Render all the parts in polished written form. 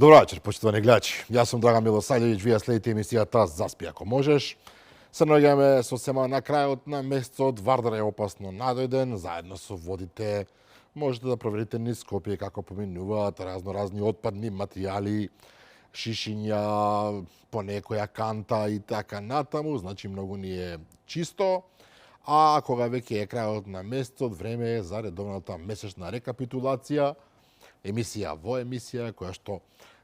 Добро вечер, почитувани гледачи. Јас сум Драган Милосавлjević, вие следите емисијата Заспи ако можеш. Се наоѓаме сосема на крајот на месецот. Вардар е опасно надојден, заедно со водите можете да проверите низ Скопје како поминуваат разноразни отпадни материјали, шишиња, по некоја канта и така натаму, значи многу ни е чисто. А кога веќе е крајот на месецот, време е за редовната месечна рекапитулација, емисија во емисија, која што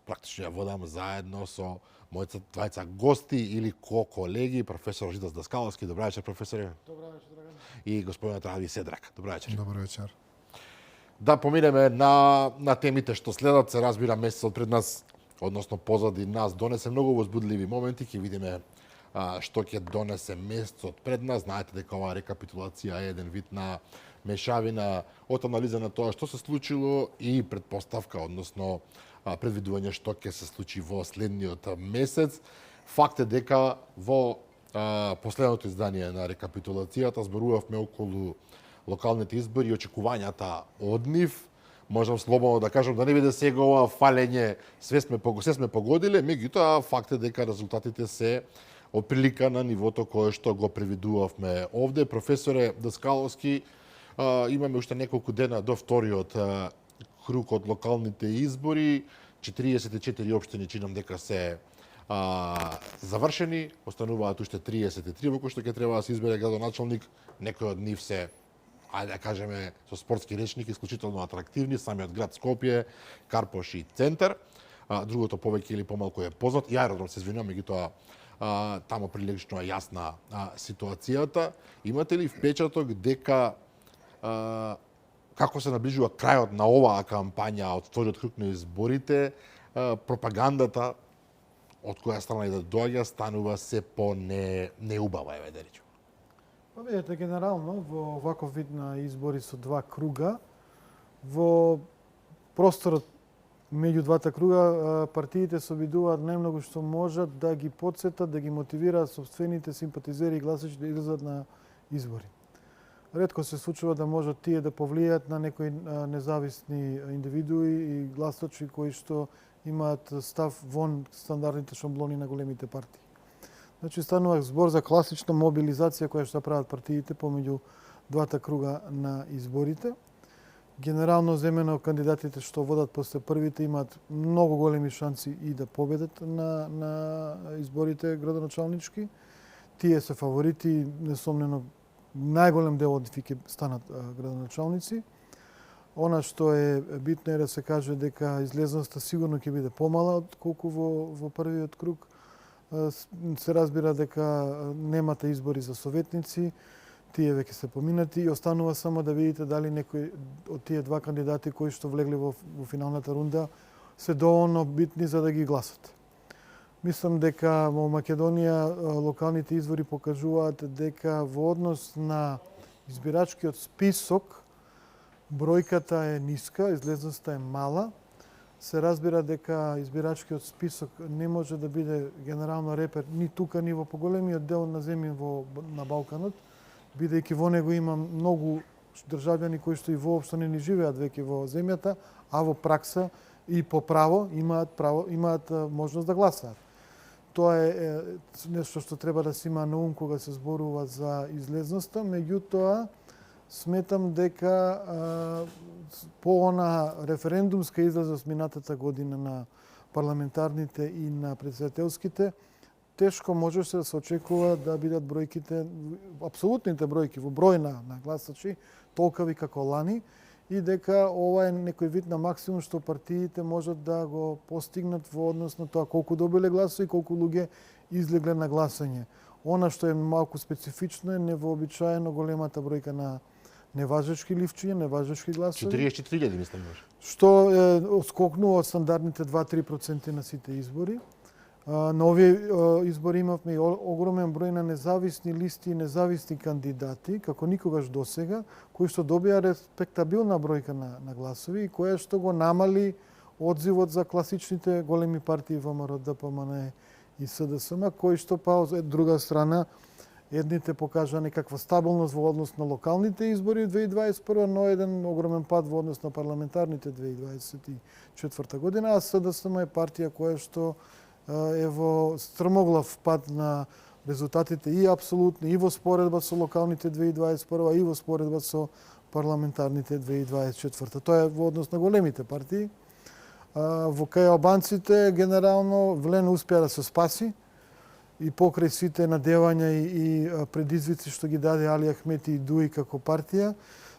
практично ја водам заедно со моите двајца гости или колеги, професор Житас Даскаловски. Добра вечер, професоре. Добра вечер, Драган. И господинот Ради Седрак. Добра вечер. Добра вечер. Да поминеме на темите што следат. Се разбира, месецот пред нас, односно позади нас, донесе многу возбудливи моменти. Ќе видиме што ќе донесе месецот пред нас. Знаете дека оваа рекапитулација е еден вид на мешавина од анализа на тоа што се случило и предпоставка, односно предвидување што ќе се случи во следниот месец. Факт е дека во последното издание на рекапитулацијата зборувавме околу локалните избори и очекувањата од нив. Можам слободно да кажам да не биде сега ова фалење, се сме погодиле, меѓутоа факт е дека резултатите се отприлика на нивото кое што го предвидувавме овде. Професоре Даскаловски, имаме уште неколку дена до вториот круг од локалните избори. 44 општини чинам дека се завршени, остануваат уште 33 во кои што ќе треба да се избере градоначалник. Некои од нив се, ајде да кажеме со спортски речник, исклучително атрактивни, самиот град Скопје, Карпош и Центар. Другото повеќе или помалку е познат. И аеродром се извинувам, меѓутоа таму прилично е јасна ситуацијата. Имате ли впечаток дека како се наближува крајот на оваа кампања од вториот круг на изборите, пропагандата од која страна и да доаѓа станува се по неубава, еве да речем? Па видете, генерално во ваков вид на избори со два круга, во просторот меѓу двата круга партиите се обидуваат најмногу што можат да ги потсетат, да ги мотивираат сопствените симпатизери и гласачи да излезат на избори. Ретко се случува да можат тие да повлијаат на некои независни индивидуи и гласачи кои што имаат став вон стандардните шаблони на големите партии. Значи станува збор за класична мобилизација која што прават партиите помеѓу двата круга на изборите. Генерално земено кандидатите што водат после првите имаат многу големи шанси и да победат на изборите градоначалнички. Тие се фаворити, несомнено најголем дел од нив ќе станат градоначалници. Она што е битно е да се каже дека излезноста сигурно ќе биде помала отколку во првиот круг. Се разбира дека немате избори за советници, тие веќе се поминати и останува само да видите дали некој од тие два кандидати кои што влегле во финалната рунда се доволно битни за да ги гласат. Мислам дека во Македонија локалните избори покажуваат дека во однос на избирачкиот список бројката е ниска, излезноста е мала. Се разбира дека избирачкиот список не може да биде генерално репер ни тука, ни во поголемиот дел на земји на Балканот, бидејќи во него има многу државјани кои што и воопшто не ни живеат веќе во земјата, а во пракса и по право имаат можност да гласаат. Тоа е нешто што треба да се има на ум кога се зборува за излезноста, меѓутоа сметам дека по она референдумска излазност минатата година на парламентарните и на претседателските, тешко можеше да се очекува да бидат бројките, апсолутните бројки во број на гласачи, толкави како лани, и дека ова е некој вид на максимум што партиите можат да го постигнат во однос на тоа колку добиле гласови и колку луѓе излегле на гласање. Она што е малку специфично е невообичаено големата бројка на неважечки ливчиња, неважечки гласови. 44.000 мислам може. Што е скокнува од стандардните 2-3% на сите избори. На овие избори имавме и огромен број на независни листи и независни кандидати, како никогаш досега, кои што добија респектабилна бројка на гласови и која што го намали одзивот за класичните големи партии ВМРО, ДПМН и СДСМ, кои што па од друга страна Едните покажа некаква стабилност во однос на локалните избори 2021, но еден огромен пад во однос на парламентарните 2024 година, а СДСМ е партија која што е во стрмоглав пад на резултатите и апсолутни, и во споредба со локалните 2021, и во споредба со парламентарните 2024. Тоа е во однос на големите партии. Во кај албанците, генерално, Влен успеа да се спаси и покрај сите надевања и предизвици што ги даде Али Ахмети и Дуи како партија,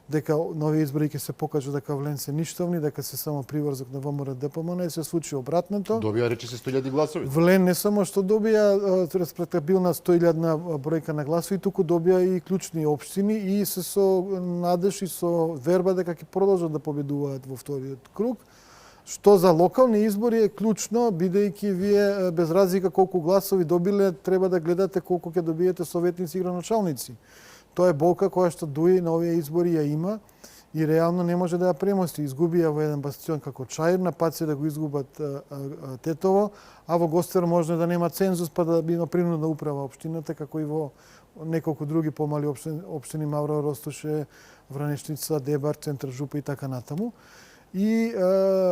дека нови избори ќе се покажат дека Влен се ништовни, дека се само приврзок на ВМРО ДПМН, и се случи обратното. Добија рече се 100.000 гласови. Влен не само што добија респектабилна 100.000 бројка на гласови, туку добија и клучни општини и се со надеж и со верба дека ќе продолжат да победуваат во вториот круг. Што за локални избори е клучно, бидејќи вие без разлика колку гласови добиле, треба да гледате колку ќе добиете советници и граначалници. Тоа е болка која што Дуи на овие избори ја има и реално не може да ја премости. Изгубија во еден бастион како Чаир, на пат се да го изгубат Тетово, а во Гостер може да нема цензус па да биде принудна управа општината, како и во неколку други помали општини Мавро, Ростуше, Вранешница, Дебар, Центар Жупа и така натаму. И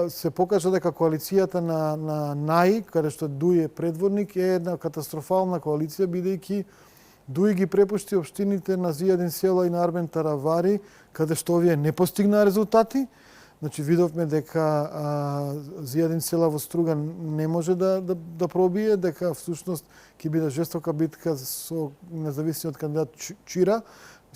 се покажа дека коалицијата на НАИ, каде што Дуи е предводник, е една катастрофална коалиција, бидејќи Дуи ги препушти општините на Зијадин Села и на Арбен Таравари, каде што овие не постигнаа резултати. Значи, видовме дека Зијадин Села во Струга не може да пробие, дека всушност ќе биде жестока битка со независниот кандидат Чира.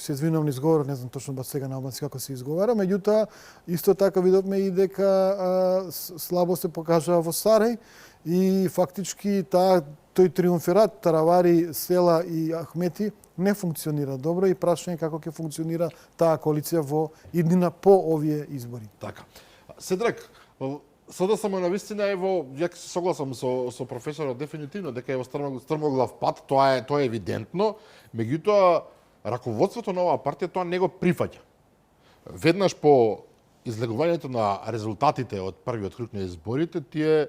Се извинувам на изговорот, не знам точно ба сега на албански како се изговара, меѓутоа исто така видовме и дека слабо се покажа во Сарај и фактички тој триумфират Таравари, Села и Ахмети не функционира добро и прашање како ќе функционира таа коалиција во иднина по овие избори. Така. Седрак, СДСМ навистина е во, ја се согласам со професорот дефинитивно дека е во стрмоглав пат, тоа е евидентно, меѓутоа раководството на оваа партија тоа не го прифаќа. Веднаш по излегувањето на резултатите од првиот круг на изборите, тие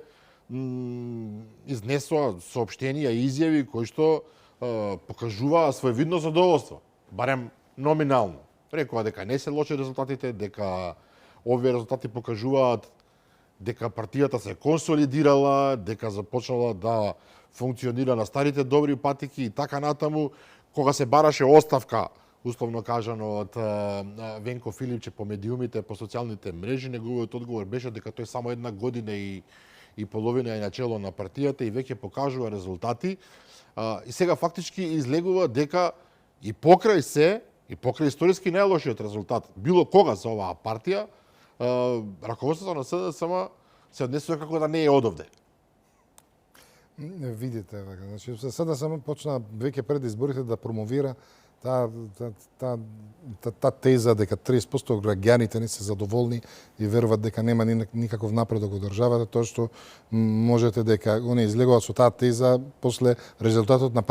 изнесоа соопштенија и изјави кои што покажуваа своевидно задоволство, барем номинално. Рекоа дека не се лоши резултатите, дека овие резултати покажуваат дека партијата се консолидирала, дека започнала да функционира на старите добри патики и така натаму. Кога се бараше оставка, условно кажано, од Венко Филипче по медиумите, по социјалните мрежи, неговиот одговор беше дека тој само една година и половина е начело на партијата и веќе покажува резултати. И сега фактички излегува дека и покрај историски најлошиот резултат, било кога за оваа партија, раководството на СДСМ се однесува како да не е одовде. Видите, значи сега само почна веќе пред изборите да промовира таа теза дека 30% од граѓаните не се задоволни и веруваат дека нема никаков напредок во државата, тоа што можете дека они излегуваат со таа теза после резултатот на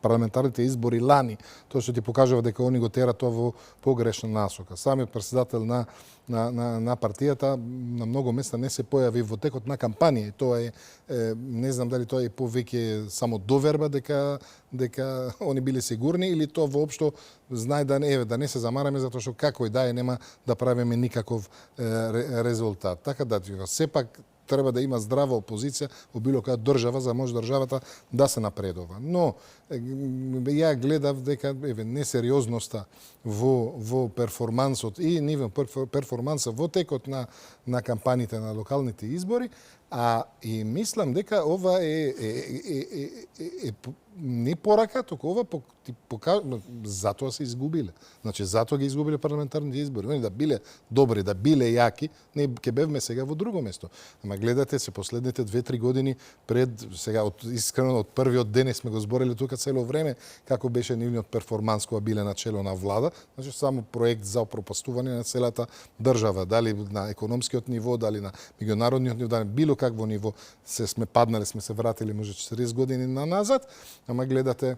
парламентарните избори лани, тоа што ти покажува дека они го терат тоа во погрешна насока. Самиот претседател на партијата на многу места не се појави во текот на кампања. Тоа е не знам дали тоа е повеќе само доверба дека они биле сигурни или тоа воопшто знае да не се замараме затоа што како и да е нема да правиме никаков резултат. Така да сепак треба да има здрава опозиција во било која држава за може државата да се напредува. Но ја гледав дека несериозноста во перформансот и нивен перформанса во текот на кампањите на локалните избори, и мислам дека ова е не порака, туку ова затоа се изгубиле. Значи, затоа ги изгубиле парламентарните избори. Да биле добри, да биле јаки, не ќе бевме сега во друго место. Ама гледате се последните 2-3 години пред, сега, искрено од првиот ден сме го зборили тука цело време, како беше нивниот перформанс кога биле начело на влада. Значи, само проект за опропастување на целата држава, дали на економскиот ниво, дали на меѓународниот ниво, дали било какво ниво сме паднале, сме се вратили може 40 години назад, ама гледате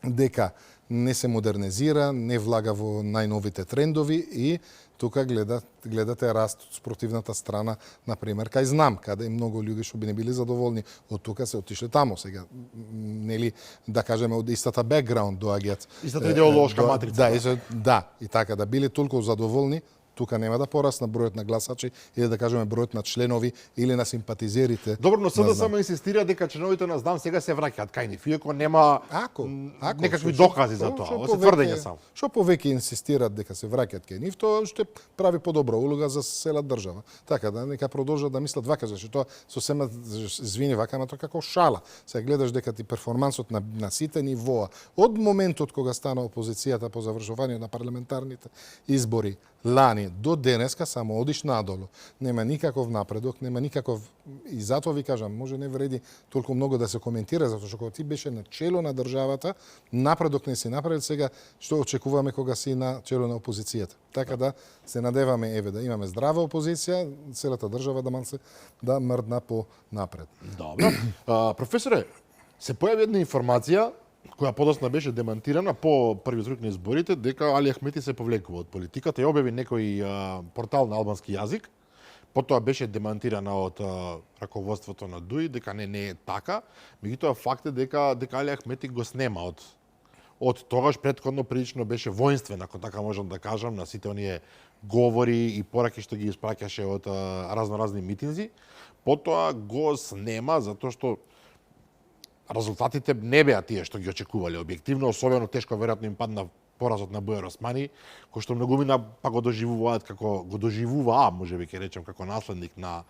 дека не се модернизира, не влага во најновите трендови и тука гледате раст од спротивната страна, например, кај знам, каде и многу луѓе што би не били задоволни од тука се отишле таму сега, нели да кажеме од истата бекграунд доаѓаат. Истата идеолошка матрица. Да, и така да биле толку задоволни, тука нема да порасна бројот на гласачи или да кажеме бројот на членови или на симпатизерите. Добро, но СДСМ само инсистира дека членовите на ЗДАМ сега се враќаат кај нив, иако нема некакви докази за тоа, ова се тврдења само. Што повеќе инсистираат дека се враќаат кај нив, тоа ще прави подобра улога за цела држава. Така да нека продолжат да мислат вака, зашто тоа сосема звини вака, ама тоа како шала. Сега гледаш дека ти перформансот на сите нивоа од моментот кога стана опозицијата по завршување на парламентарните избори лани до денеска само одиш надолу. Нема никаков напредок, нема никаков и затоа ви кажам, може не вреди толку многу да се коментира, затоа што кога ти беше на чело на државата, напредок не си направил, сега што очекуваме кога си на чело на опозицијата. Така да се надеваме еве да имаме здрава опозиција, целата држава да мрдна по напред. Добро. Професоре, се појави една информација која подоцна беше демантирана по првиот круг на изборите, дека Али Ахмети се повлекува од политиката и објави некој портал на албански јазик. Потоа беше демантирана од раководството на ДУИ дека не е така. Меѓутоа факт е дека Али Ахмети го снема од тогаш претходно прилично беше воинствен, ако така можам да кажам, на сите оние говори и пораки што ги испраќаше од разноразни митинзи. Потоа го снема затоа што резултатите не беа тие што ги очекувале објективно, особено тешко веројатно им падна поразот на Бујар Османи, кој што многумина па го доживуваат како го доживуваа, можеби ќе речем како наследник на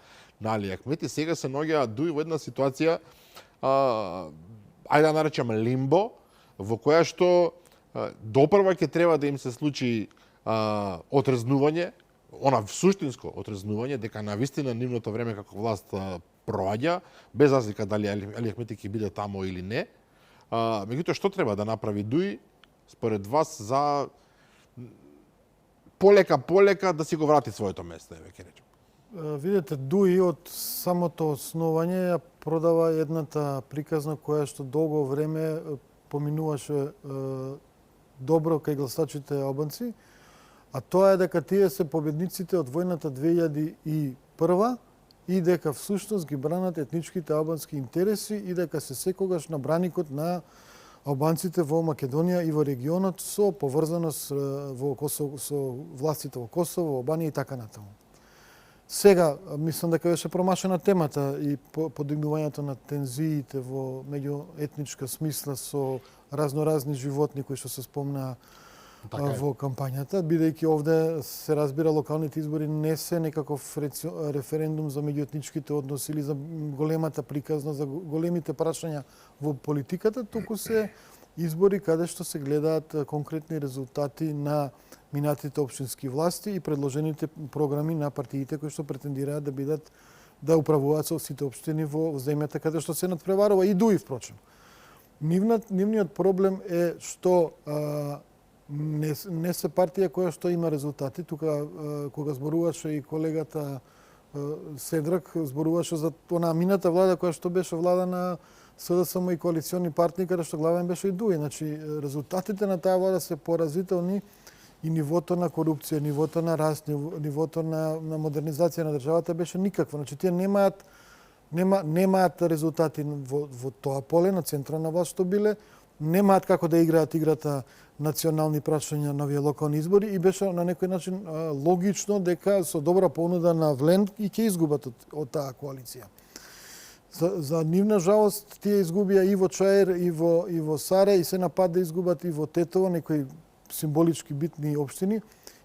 Али Ахмети. Сега се наоѓа ДУИ во една ситуација ајде да наречеме лимбо, во која што допрва ќе треба да им се случи отрезнување, она суштинско отрезнување дека навистина нивното време како власт проаѓа, без разлика дали Али Ахмети ќе биде тамо или не. Меѓутоа, што треба да направи ДУИ, според вас, за полека да си го врати своето место, еве ќе речем? Видете, ДУИ од самото основање ја продава едната приказна која што долго време поминуваше добро кај гласачите албанци, а тоа е дека тие се победниците од војната 2001 и дека всушност ги бранат етничките албански интереси и дека се секогаш на браникот на албанците во Македонија и во регионот со поврзаност во Косово, со властите во Косово, во Албанија и така натаму. Сега, мислам дека беше промашена темата и подигнувањето на тензиите во меѓуетничка смисла со разноразни животни кои што се спомнаа во кампањата, бидејќи овде се разбира локалните избори не се некаков референдум за меѓуетничките односи или за големата приказна, за големите прашања во политиката, туку се избори каде што се гледаат конкретни резултати на минатите општински власти и предложените програми на партиите кои што претендираат да бидат да управуваат со сите општини во земјата каде што се надпреварува и ДУИ впрочем. Нивниот проблем е што не се партија која што има резултати. Тука кога зборуваше и колегата Седрак, зборуваше за она мината влада која што беше влада на СДСМ и коалициони партнери, каде што главен беше и ДУИ. Значи, резултатите на таа влада се поразителни и нивото на корупција, нивото на раст, нивото на модернизација на државата беше никакво. Значи, тие немаат резултати во тоа поле на централна власт што биле, немаат како да играат играта национални прашања на овие локални избори и беше на некој начин логично дека со добра понуда на Влен и ќе изгубат од таа коалиција. За нивна жалост тие изгубија и во Чаир и во Саре и се напад да изгубат и во Тетово, некои символички битни општини.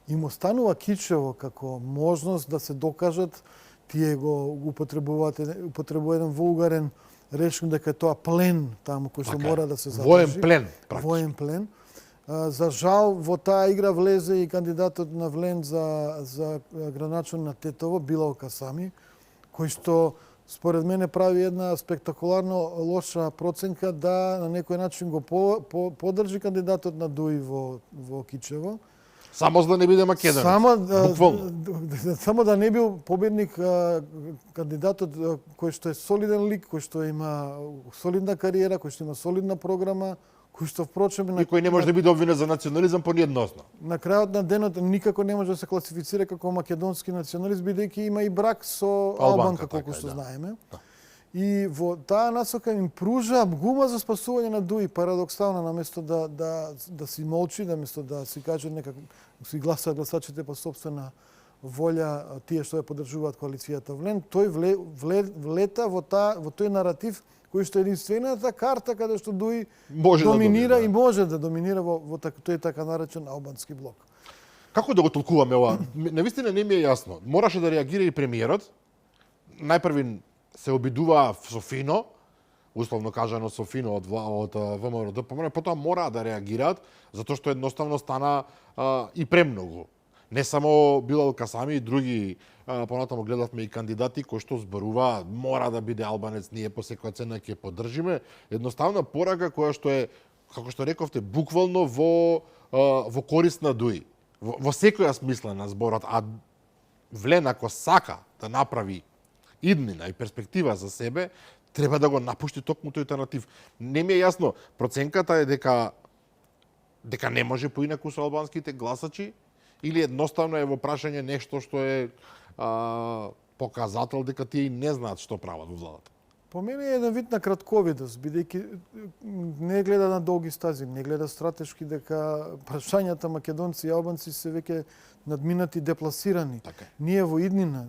Им останува Кичево како можност да се докажат, тие го употребуваат еден вулгарен речник дека тоа плен таму кој што мора да се задржи. Воен плен, практично. Воен плен. За жал, во таа игра влезе и кандидатот на Влен за градоначелник на Тетово, Билал Касами, кој што според мене прави една спектакуларно лоша проценка да на некој начин го поддржи кандидатот на ДУИ во Кичево. Само за да не биде македонец. Буквално. Само да не бил победник кандидатот кој што е солиден лик, кој што има солидна кариера, кој што има солидна програма, кој што впрочем И кој не може да биде обвинет за национализам по ниедна основа. на крајот на денот никако не може да се класифицира како македонски националист, бидејќи има и брак со албанка, колку што знаеме. И во таа насока им пружа гума за спасување на Дуи, парадоксално, наместо да си молчи, наместо да си каже некако, си гласаат гласачите по собствена волја, тие што ја поддржуваат коалицијата Влен, тој влета во тој наратив кој што е единствената карта каде што Дуи Може доминира и може да доминира во тој така наречен албански блок. Како да го толкуваме ова? Навистина не ми е јасно. Мораше да реагира и премиерот. Најпрви се обидува со фино, условно кажано со фино од ВМРО ДПМН, потоа мора да реагираат затоа што едноставно стана и премногу. Не само Билал Касами и други, понатаму гледавме и кандидати кои што зборува мора да биде албанец, ние по секоја цена ќе поддржиме. Едноставна порака која што е, како што рековте, буквално во корист на Дуи. Во секоја смисла на зборот, а Влен ако сака да направи иднина и перспектива за себе, треба да го напушти токму тој алтернатив. Не ми е јасно, проценката е дека не може поинаку со албанските гласачи, или едноставно е во прашање нешто што е показател дека тие и не знаат што прават во владата. По мене е еден вид на кратковидост, бидејќи не гледа на долги стази, не гледа стратешки дека прашањата македонци и албанци се веќе надминати, депласирани. Така. Ние во иднина,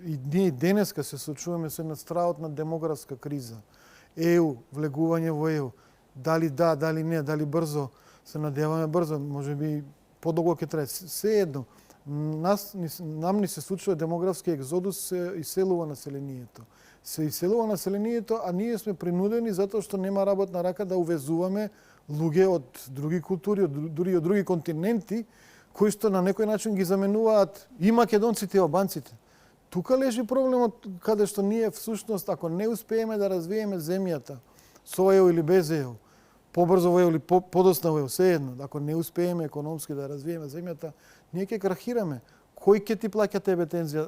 и ние денеска се соочуваме со настраот на демографска криза. влегување во ЕУ. Дали да, дали не, дали брзо, се надеваме брзо, можеби подолго ќе трае. Се едно, нам ни се случува демографски екзодус, се иселува населението. Се иселува населението, а ние сме принудени затоа што нема работна рака да увезуваме луѓе од други култури, дури од други континенти, кои што на некој начин ги заменуваат и македонците и албанците. Тука лежи проблемот, каде што ние всушност, ако не успееме да развиеме земјата со ЕУ или без ЕУ, побрзо во ЕУ или подоцна во ЕУ, се едно, ако не успееме економски да развиеме земјата, ние ќе крахираме. Кој ќе ти плаќа тебе пензија,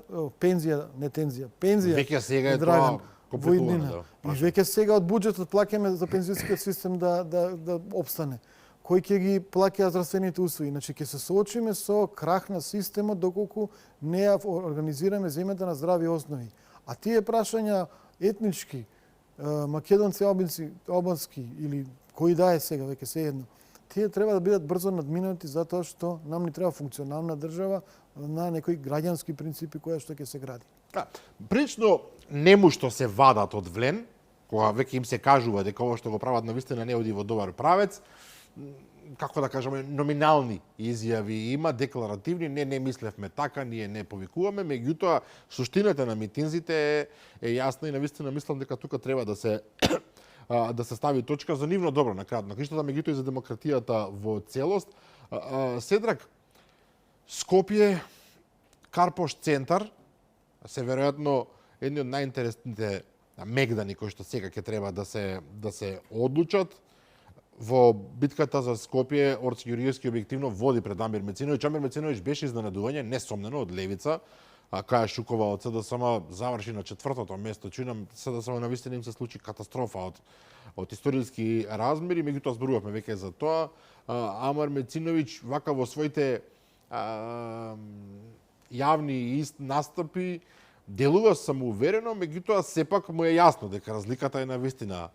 Веќе сега е Драган, тоа во компликувано. иднина. И веќе сега од буџетот плаќаме за пензијскиот систем да обстане. Кој ќе ги плаќа здравствените услуги? Значи ќе се соочиме со крах на системот доколку не ја организираме земјата на здрави основи. А тие прашања етнички, македонци, албански или кои да е сега, веќе се едно, тие треба да бидат брзо надминати затоа што нам ни треба функционална држава на некои граѓански принципи која што ќе се гради. Прилично нему што се вадат од Влен, кога веќе им се кажува дека ова што го прават навистина не оди во добар правец, како да кажеме, номинални изјави има, декларативни, не мислевме така, ние не повикуваме, меѓутоа суштината на митинзите е јасна и навистина мислам дека тука треба да се да се стави точка за нивно добро на крајот на краиштата, меѓутоа и за демократијата во целост. Седрак, Скопје, Карпош центар се веројатно едни од најинтересните мегдани кои што сега ќе треба да се одлучат. Во битката за Скопје Орц Ѓурѓевски објективно води пред Амир Мециновиќ. Амир Мециновиќ беше изненадување, несомнено, од левица. Каја Шукова од СДСМ заврши на 4-то место. Чујнам, СДСМ навистина им се случи катастрофа од историски размери, меѓутоа зборувавме веќе за тоа. Амир Мециновиќ вака во своите јавни настапи делува самоуверено, меѓутоа сепак му е јасно дека разликата е навистина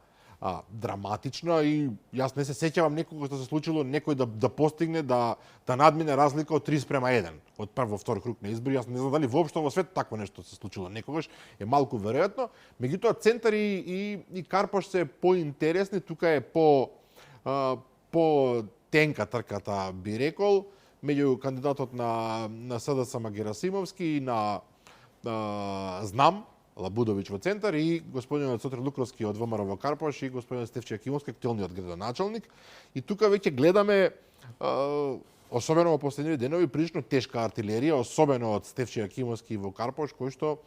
драматична и јас не се сеќавам некога што се случило некој да постигне да надмине разлика од 30:1 од прв во втор круг на избори. Јас не знам дали воопшто во свет такво нешто се случило некогаш, е малку веројатно. Меѓутоа Центар и Карпош се поинтересни, тука е по тенка трката, би рекол, меѓу кандидатот на СДСМ Герасимовски и на Знам Лабудовиќ во Центар и господинот Сотир Лукровски од ВМРО во Карпош и господинот Стефче Акимовски, актуелниот градоначалник. И тука веќе гледаме, особено во последните денови, прилично тешка артилерија, особено од Стефче Акимовски во Карпош, кој што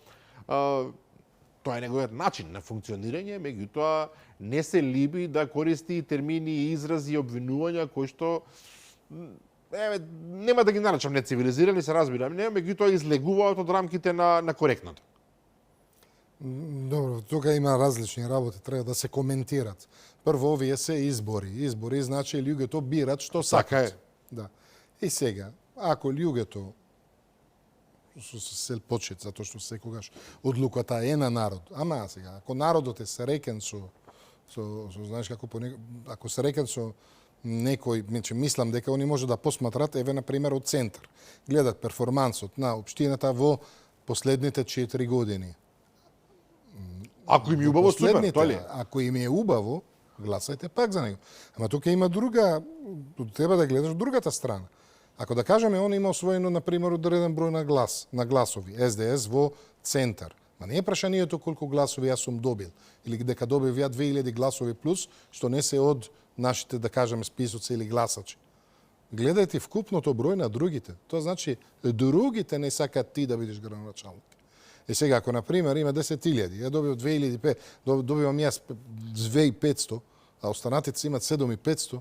тоа е неговиот начин на функционирање, меѓутоа не се либи да користи термини и изрази и обвинувања кои што нема да ги наречам нецивилизирани, се разбирам, меѓутоа излегуваат од рамките на коректното. Добро, тука има различни работи, треба да се коментират. Прво, овие се избори. Избори значи луѓето бират што Така е. сакат. Да. И сега, ако луѓето што се почет, затоа што секогаш одлуката е на народ. Ама сега, ако народот е среќен со знаеш како ако среќен со некој, значи мислам дека они може да посматрат, еве на пример од центар. Гледат перформансот на општината во последните 4 години. Ако им е убаво, супер, тоа ли? Ако им е убаво, гласајте пак за него. Ама тука има друга, треба да гледаш другата страна. Ако да кажеме, он има освоено, например, одреден број на гласови, СДС во центар. Ма не е прашанието колку гласови јас сум добил, или дека добив ја 2000 гласови плюс, што не се од нашите, да кажеме, списоци или гласачи. Гледајте вкупното број на другите. Тоа значи, другите не сакаат ти да бидеш градоначалник. И сега, ако, например, има 10.000, ја добив 2.500, добивам јас 2.500, а останатите имат 7.500,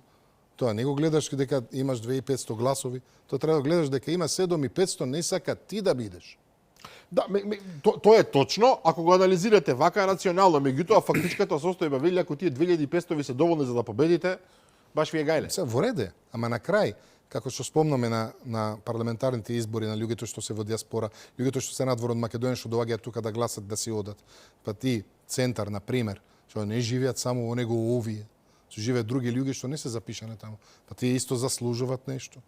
тоа не го гледаш дека имаш 2.500 гласови, тоа треба да гледаш дека има 7.500, не сака ти да бидеш. Да, тоа е точно, ако го анализирате вака рационално, меѓутоа фактичката состојба вели ако тие 2500 ви се доволни за да победите, баш ви е гајле. Се во реде, ама на крај, како што спомнаме на парламентарните избори, на луѓето што се во диаспора, луѓето што се надвор од Македонија што доаѓаат тука да гласат да си одат, па ти центар на пример, што не живеат само во него овие, што живеат други луѓе што не се запишани таму, па тие исто заслужуваат нешто.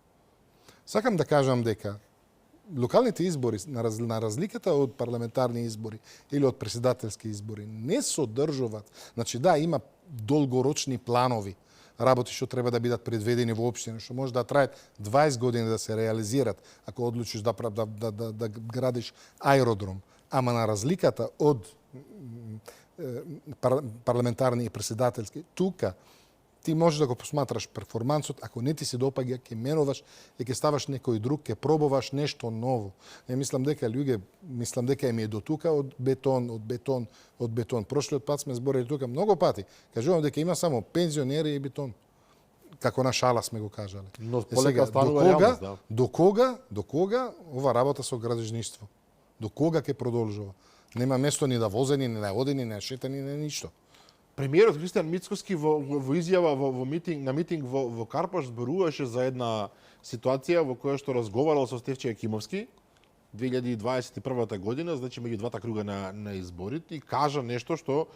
Сакам да кажам дека локалните избори, на разликата од парламентарни избори или од председателски избори, не содржуваат, значи да, има долгорочни планови, работи што треба да бидат предведени во општина, што може да траат 20 години да се реализират, ако одлучиш да градиш аеродром. Ама на разликата од парламентарни и председателски, тука ти можеш да го посматраш перформансот, ако не ти се допаѓа, ќе менуваш и ќе ставаш некој друг, ќе пробуваш нешто ново. Мислам дека им е до тука од бетон. Прошлиот пат сме зборили тука многу пати. Кажувам дека има само пензионери и бетон. Како на шала сме го кажале. Но полека станува реалност, да. До кога ова работа со градежништво? До кога ќе продолжува? Нема место ни да возе, ни да оди, ни да шета, ни ништо. Премиерот Христијан Мицкоски во изјава на митинг во Карпаш зборуваше за една ситуација во која што разговарал со Стефче Јакимовски 2021 година, значи меѓу двата круга на изборите, и кажа нешто што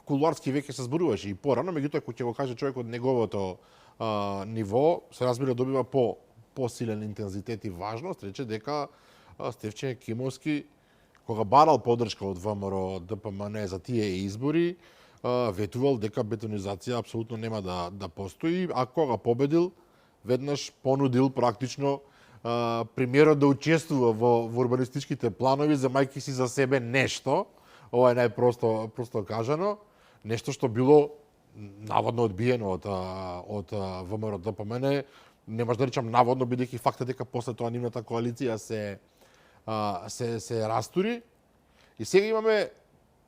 кулуарски веќе се зборуваше и порано, меѓутоа кога ќе го каже човек од неговото ниво, се разбира добива посилен интензитет и важност, рече дека Стефче Јакимовски кога барал поддршка од ВМРО ДПМН за тие избори, ветувал дека бетонизација апсолутно нема да постои, а кога победил, веднаш понудил практично премиерот да учествува во урбанистичките планови, земајќи си за себе нешто, ова е најпросто кажано, нешто што било наводно одбиено од ВМРО ДПМН, не може да речам наводно, бидејќи факт е дека после тоа нивната коалиција се растури. И сега имаме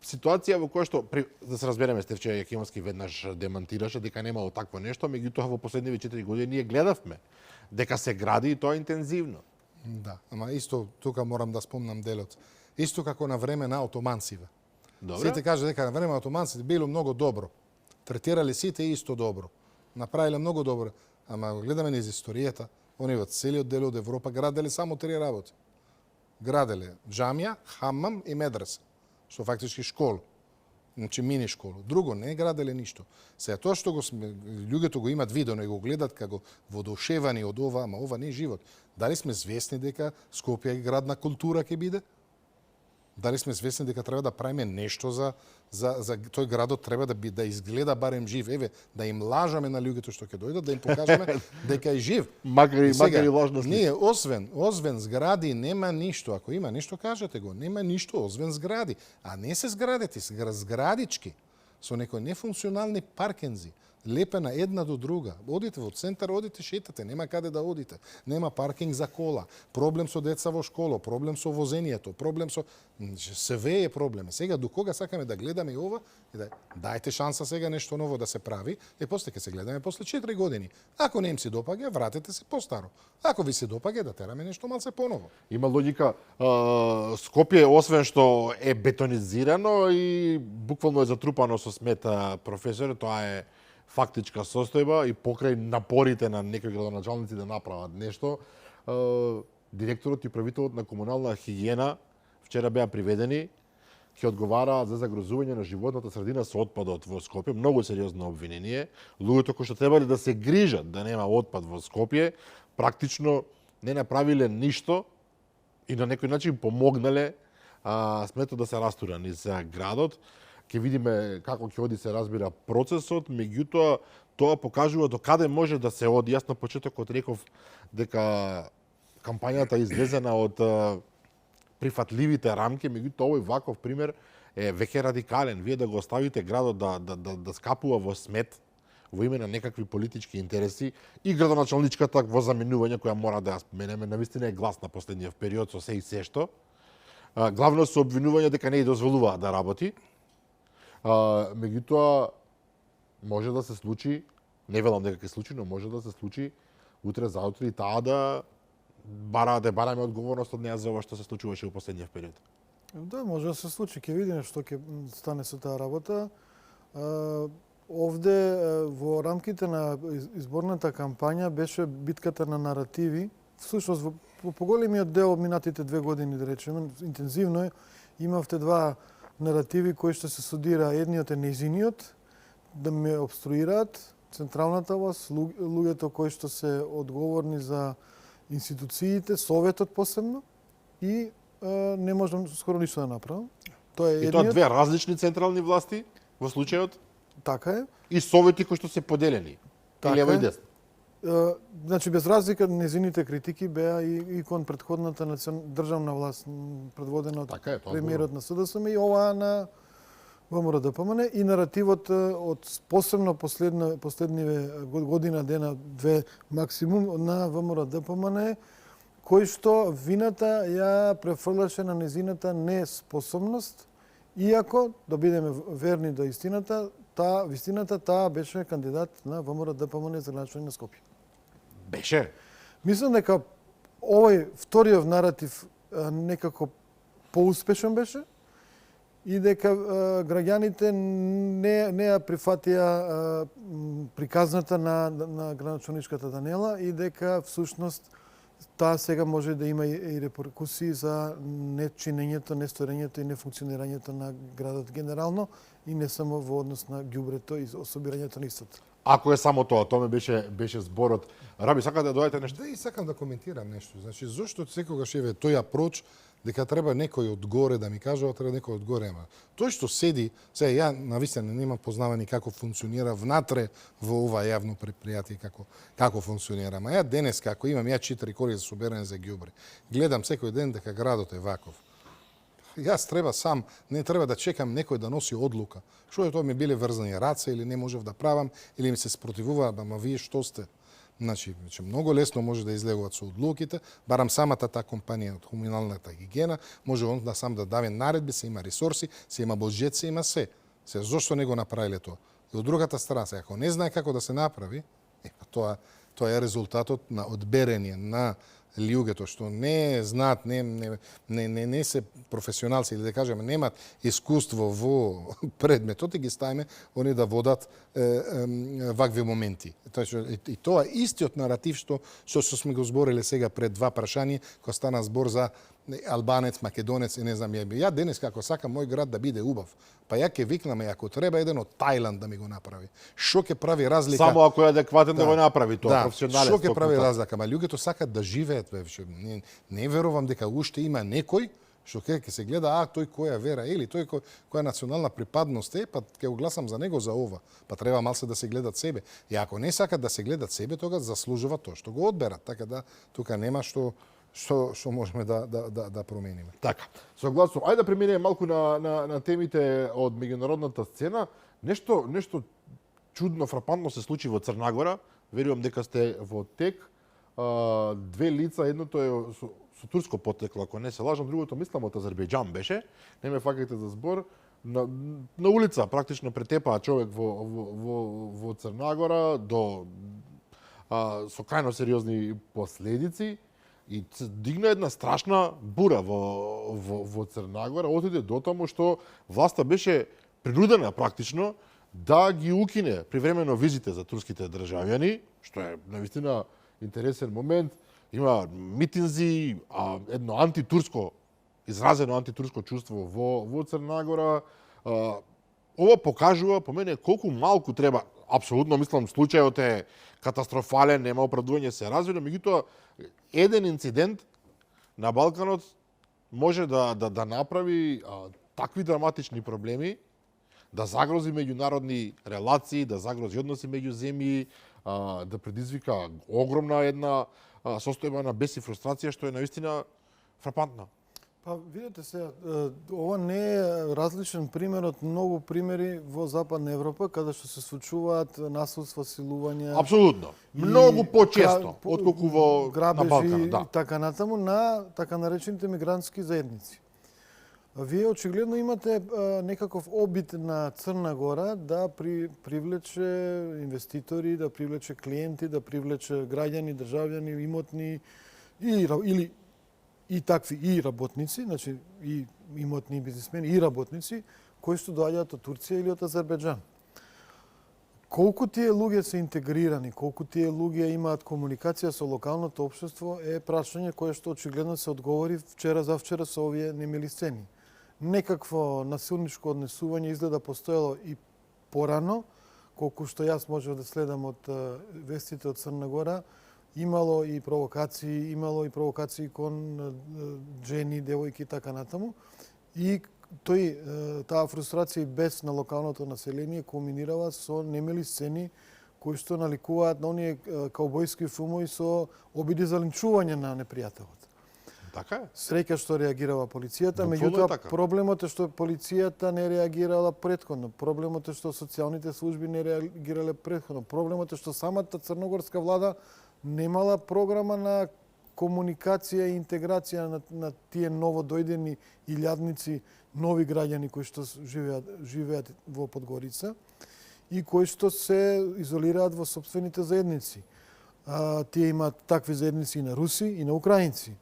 ситуација во која што, да се разбереме, Стефче Јакимовски веднаш демантираше дека немало такво нешто, меѓутоа во последниве 4 години ние гледавме дека се гради и тоа интензивно. Да, ама исто тука морам да спомнам делот. Исто како на време на отоманците. Сите кажа дека на време на отоманците било многу добро. Третирали сите исто добро. Направиле многу добро, ама гледаме низ историјата, они во целиот дел од Европа граделе само 3 работи. Граделе џамија, хамам и медресе, што фактички школа, значи мини школа. Друго не граделе ништо. Сега тоа што луѓето го имат видено и го гледат како воодушевани од ова, ама ова не е живот. Дали сме свесни дека Скопје е град на култура ќе биде? Дали сме свесни дека треба да правиме нешто за тој градот треба да изгледа барем жив? Еве, да им лажаме на луѓето што ќе дојдат, да им покажеме дека е жив. Макар и ложна слика. Ние, освен згради, нема ништо. Ако има нешто, кажете го. Нема ништо, освен згради. А не се зградите, зградички, со некои нефункционални паркензи. лепена една до друга. Одите во центар, одите, шетате, нема каде да одите. Нема паркинг за кола, проблем со деца во школа, проблем со возењето, проблем со... Све е проблем. Сега, до кога сакаме да гледаме ова, и да дајте шанса сега нешто ново да се прави, и после ќе се гледаме после 4 години. Ако не им се допаѓа, вратете се постаро. Ако ви се допаѓа, да тераме нешто малце поново. Има логика. Скопје, освен што е бетонизирано и буквално е затрупано со смета, професоре, тоа е фактичка состојба и покрај напорите на некои градоначалници да направат нешто, директорот и правителот на комунална хигиена вчера беа приведени, ќе одговараат за загрозување на животната средина со отпадот во Скопје. Многу сериозно обвинение. Луѓето кои што требале да се грижат да нема отпад во Скопје, практично не направиле ништо и на некој начин помогнале сметот да се растура низ градот. Ќе видиме како ќе оди, се разбира, процесот, меѓутоа тоа покажува до каде може да се оди. Јас на почетокот реков дека кампањата е излезена од прифатливите рамки, меѓутоа овој ваков пример е веќе радикален. Вие да го оставите градот да скапува во смет во име на некакви политички интереси и градоначалничката во заменување која мора да ја споменеме, навистина е гласна последниот период со се и се што. Главно со обвинување дека не ја дозволуваат да работи. Меѓутоа може да се случи, не велам дека ќе случи, но може да се случи утре заутре и таа да бараме одговорност од неа за ова што се случуваше во последниот период. Да, може да се случи. Ќе видиме што ќе стане со таа работа. Овде во рамките на изборната кампања беше битката на наративи. Всушност во поголемиот дел минатите 2 години, да речеме, интензивно имавте два наративи кои што се судира. Едниот е нејзиниот, да ме обструираат централната власт, луѓето кои што се одговорни за институциите, советот посебно, и не можам скоро ништо да направам. Тоа е едниот. И тоа две различни централни власти во случајот? Така е. И совети кои што се поделени. Така и лево е. и десно. Значи, без разлика, незините критики беа и кон предходната државна власт, предводена од Така е, тоа премиерот на СДСМ и оваа на ВМРО-ДПМН, и наративот од посебно последниве година, дена, две максимум, на ВМРО-ДПМН, кој што вината ја префрлаше на незината неспособност, иако, да бидеме верни до истината, таа беше кандидат на ВМРО-ДПМН за градоначалник на Скопје. Беше. Мислам дека овој вториот наратив некако поуспешен беше и дека граѓаните не ја прифатија приказната на градоначалничката Даниела и дека всушност таа сега може да има и реперкусии за нечинењето, несторењето и нефункционирањето на градот генерално и не само во однос на ѓубрето и собирањето на истото. Ако е само тоа беше зборот. Раби, сака да доаѓате нешто? Да, и сакам да коментирам нешто. Значи, зошто секогаш еве тој апроч дека треба некој одгоре да ми кажува, треба некој одгоре, ама тој што седи, сега ја навистина немам познавани како функционира внатре во ова јавно предпријатие, како функционира. Ама ја денес како имам 4 коли за соберење за ѓубре, гледам секој ден дека градот е ваков. Јас треба сам, не треба да чекам некој да носи одлука. Што е тоа, ми биле врзани раце или не можев да правам, или ми се спротивуваат, ама вие што сте? Значи, многу лесно може да излегуваат со одлуките, барам самата таа компанија од комуналната хигиена, може он да сам да даде наредби, се има ресурси, се има буџет, се има се. Се зошто не го направиле тоа? И од другата страна, ако не знае како да се направи, тоа е резултатот на одберење на луѓето што не знаат, не се професионалци или да кажеме немаат искуство во предметот и ги ставиме они да водат вакви моменти. И тоа истиот наратив што сме го збориле сега пред два прашања, кога стана збор за албанец, македонец и не знам ја денес како сакам мој град да биде убав. Па ја ќе викнаме ако треба еден од Тајланд да ми го направи. Што ќе прави разлика? Само ако е адекватен да го направи тоа, професионален. Што ќе прави разлика? Ама луѓето сакат да живеат, не верувам дека уште има некој што ќе се гледа, тој која вера или тој која национална припадност е, па ќе го гласам за него за ова. Па треба малце да се гледат себе. И ако не сакат да се гледат себе, тогаш заслужува тоа што го одберат. Така да тука нема што можеме да промениме. Така. Согласно, ајде да преминеме малку на темите од меѓународната сцена. Нешто чудно, фрапантно се случи во Црнагора. Верувам дека сте во тек. Две лица, едното е со турско потекло, ако не се лажам, другото мислам од Азербејџан беше. Не ме факајте за збор. На улица практично претепаа човек во Црнагора со крајно сериозни последици и се дигна една страшна бура во Црнагора, отиде до таму што власта беше принудена практично да ги укине привремено визите за турските државјани, што е навистина интересен момент. Има митинзи, едно антитурско, изразено антитурско чувство во Црнагора. Ова покажува по мене колку малку треба. Апсолутно мислам случајот е катастрофален, нема оправдување се развива, меѓутоа еден инцидент на Балканот може да направи такви драматични проблеми, да загрози меѓународни релации, да загрози односи меѓу земји, да предизвика огромна една состојба на бес и фрустрација, што е наистина фрапантна. Па, видете се, ова не е различен пример од многу примери во Западна Европа, каде што се случуваат насилства, силувања. Апсолутно. Многу почесто, отколку на Балканот. Да. И така натаму на така наречените мигрантски заедници. Вие очигледно имате некаков обид на Црна Гора да привлече инвеститори, да привлече клиенти, да привлече граѓани, државјани, имотни и такви и работници, значи и имотни бизнисмени и работници кои што доаѓаат од Турција или од Азербејџан. Колку тие луѓе се интегрирани, колку тие луѓе имаат комуникација со локалното општество е прашање кое што очигледно се одговори вчера завчера со овие немили сцени. Некакво насилничко однесување изгледа постоело и порано, колку што јас можев да следам од вестите од Црна Гора, имало и провокации кон жени, девојки и така натаму. И таа фрустрација и бес на локалното население кулминирала со немили сцени кои што наликуваат на оние каубојски филмови со обиди за линчување на непријателот. Така е. Среќа што реагирала полицијата, меѓутоа проблемот е што полицијата не реагирала претходно. Проблемот е што социјалните служби не реагирале претходно. Проблемот е што самата црногорска влада немала програма на комуникација и интеграција на тие новодојдени илјадници нови граѓани кои што живеат во Подгорица и кои што се изолираат во сопствените заедници. Тие имаат такви заедници и на руси и на украинци.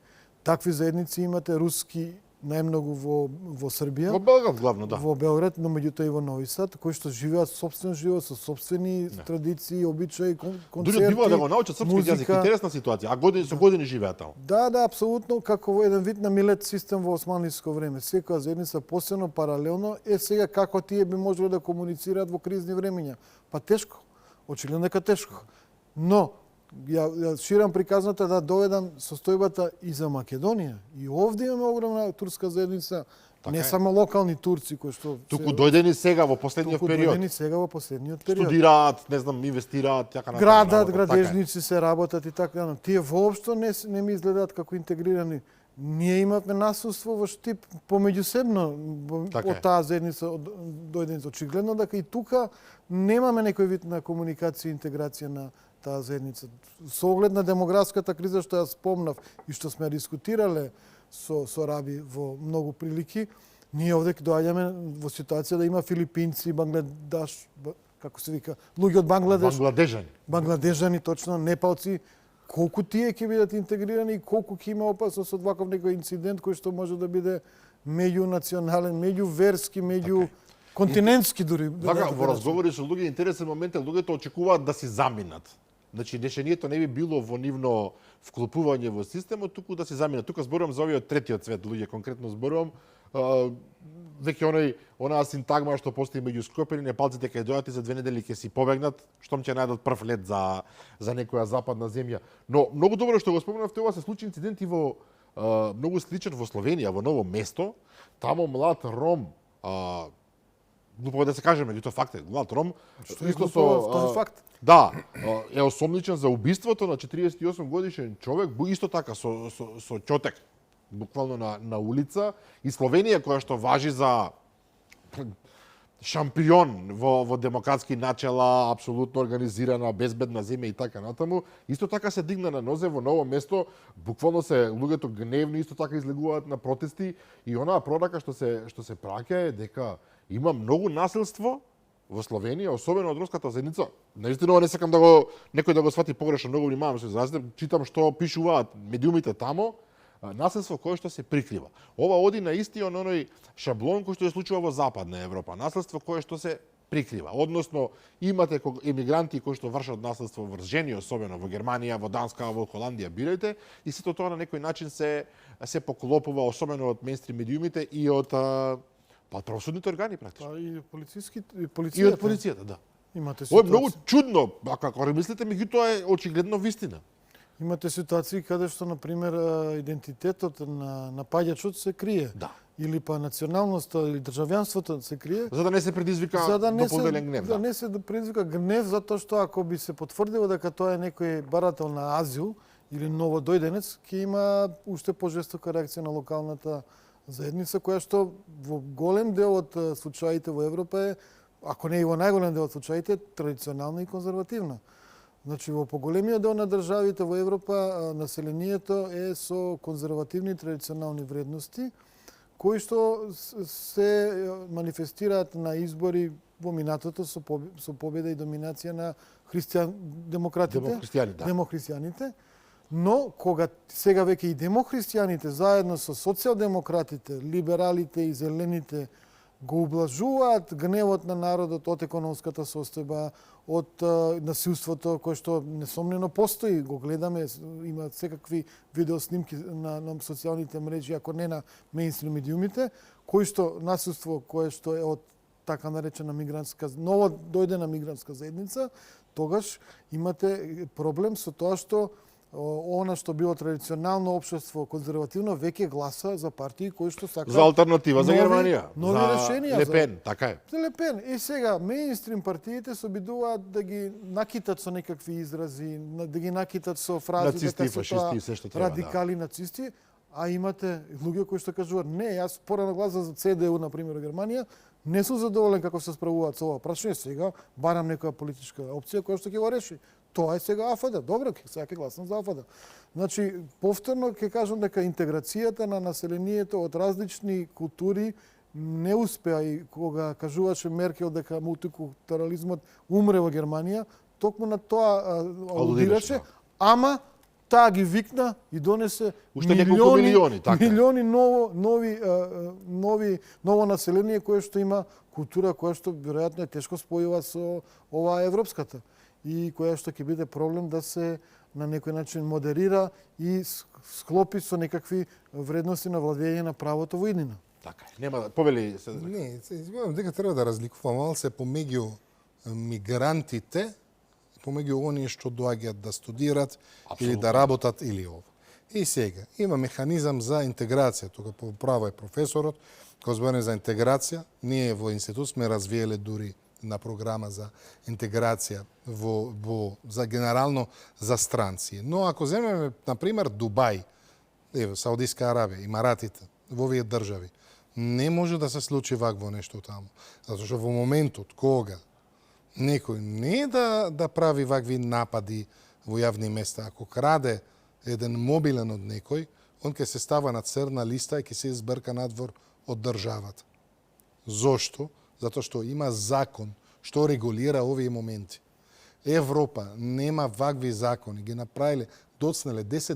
Такви заедници имате руски најмногу во Србија. Во Белград главно, да. Во Белград, но меѓутоа и во Нови Сад, кои што живеат сопствен живот со сопствени традиции, обичаи, концерти, дури бива да го научат српски јазик, интересна ситуација. А со години живеат таму. Да, апсолутно, како во еден вид на милет систем во османлиско време. Секоја заедница посебно паралелно сега како тие би можеле да комуницираат во кризни времења. Па тешко. Очигледно дека тешко. Но ја ширам приказната да доведам состојбата и за Македонија. И овде имаме огромна турска заедница, така не само локални турци кои што туку дојдени сега во последниот период. Дојдени сега во последниот период. Студираат, не знам, инвестираат, така натаму. Градат, градежници се работат и така. Но тие воопшто не ми изгледаат како интегрирани. Ние имавме насилство во Штип помеѓусебно од таа заедница дојдени. Очигледно дека и тука немаме некој вид на комуникација и интеграција на таа заедница. Со оглед на демографската криза што ја спомнав и што сме дискутирале со Раби во многу прилики, ние овде доаѓаме во ситуација да има филипинци, Бангладеш, како се вика, луѓе од Бангладеш, Бангладежани точно, непалци, колку тие ќе бидат интегрирани и колку ќе има опасност од ваков некој инцидент кој што може да биде меѓунационален, меѓуверски, континентски дури. Така, во разговори со луѓе, интересен момент е луѓето очекуваат да си заминат. Значи, решението не би било во нивно вклопување во системот, туку да се заминат. Тука зборувам за овие од третиот свет луѓе, конкретно зборувам. Веќе онаа синтагма што постои меѓу Скопје и непалците кај дојдат и за 2 недели ќе си побегнат, штом ќе најдат прв лет за некоја западна земја. Но многу добро што го спомнавте, ова се случи инцидент и во многу сличен во Словенија, во Ново место. Тамо млад ром, глупо да се каже, меѓутоа факт е, млад ром, исто со този факт. Да, е осомничен за убиството на 48 годишен човек, исто така со ќотек, буквално на улица. И Словенија, која што важи за шампион во демократски начела, апсолутно организирана, безбедна земја и така натаму, исто така се дигна на нозе во ново место, буквално се луѓето гневни, исто така излегуваат на протести и онаа прорака што се праќа е дека има многу насилство во Словенија, особено од ромската заедница. Наистина не сакам да некој да го свати погрешно, многу внимавам се изразите, читам што пишуваат медиумите тамо, насилство кое што се прикрива. Ова оди на истиот оној шаблон кој што се случува во Западна Европа. Насилство кое што се прикрива. Односно, имате емигранти кои што вршат насилство врз жени, особено во Германија, во Данска, во Холандија, бирајте, и сето тоа на некој начин се поклопува, особено од мејнстрим медиумите и од правосудните органи практично. И И од полицијата, да. Имате Ова е ситуации. многу чудно, ако мислите, меѓутоа е очигледно вистина. Имате ситуации каде што, например, идентитетот на паѓачот се крие. Да. Или па националноста или државјанството се крие. За да не се предизвика дополнителен гнев. Да не се предизвика гнев, затоа што ако би се потврдило дека тоа е некој барател на азил или новодојденец, ќе има уште пожестока реакција на локалната заедница, која што во голем дел од случаите во Европа е, ако не и во најголем дел од случаите, традиционална и конзервативна. Значи, во поголемиот дел на државите во Европа, населението е со конзервативни и традиционални вредности, кои што се манифестираат на избори во минатото со победа и доминација на демократите, да. демохристијаните, но кога сега веќе и демохристијаните заедно со социјалдемократите, либералите и зелените го ублажуваат гневот на народот од економската состојба, од насилството кое што несомнено постои, го гледаме, има секакви видеоснимки на социјалните мрежи, ако не на мејнстрим медиумите, кои што насилство кое што е од така наречена ново дојдена мигрантска заедница, тогаш имате проблем со тоа што она што било традиционално општество, конзервативно, веќе гласа за партии кои што сакаат за алтернатива за Германија, нови решенија, за Лепен, така е. За Лепен. И сега мејнстрим партиите се обидуваат да ги накитат со некакви изрази, да ги накитат со фрази нацисти, фашисти и се што треба, радикали, нацисти, а имате луѓе кои што кажуваат не, јас порано гласав за ЦДУ на пример во Германија, не сум задоволен како се справуваат со ова прашање, сега барам некоја политичка опција која што ќе го реши. Тоа е сега АФД. Добро, сега ќе гласам за АФД. Значи, повторно ќе кажам дека интеграцијата на населението од различни култури не успеа и кога кажуваше Меркел дека мултикултурализмот умре во Германија, токму на тоа алудираше, ама таа ги викна и донесе милиони ново население кое што има култура која што веројатно е тешко спојува со оваа европската и која што ќе биде проблем да се на некој начин модерира и склопи со некакви вредности на владење на правото во иднина. Така е. Нема повели се. Не, изгледам дека треба да разликуваме малце помеѓу мигрантите, помеѓу оние што доаѓаат да студират или да работат или ова. И сега има механизам за интеграција, тука право е професорот, кога збориме за интеграција, ние во институт сме развиеле дури на програма за интеграција за генерално за странци. Но ако земеме на пример Дубај, Саудиска Арабија, Имаратите, во овие држави, не може да се случи вакво нешто таму. Затоа што во моментот кога некој не да прави вакви напади во јавни места, ако краде еден мобилен од некој, он ќе се става на црна листа и ќе се избрка надвор од државата. Зошто? Затоа што има закон што регулира овие моменти. Европа нема вакви закони, ги направиле, доцнеле 10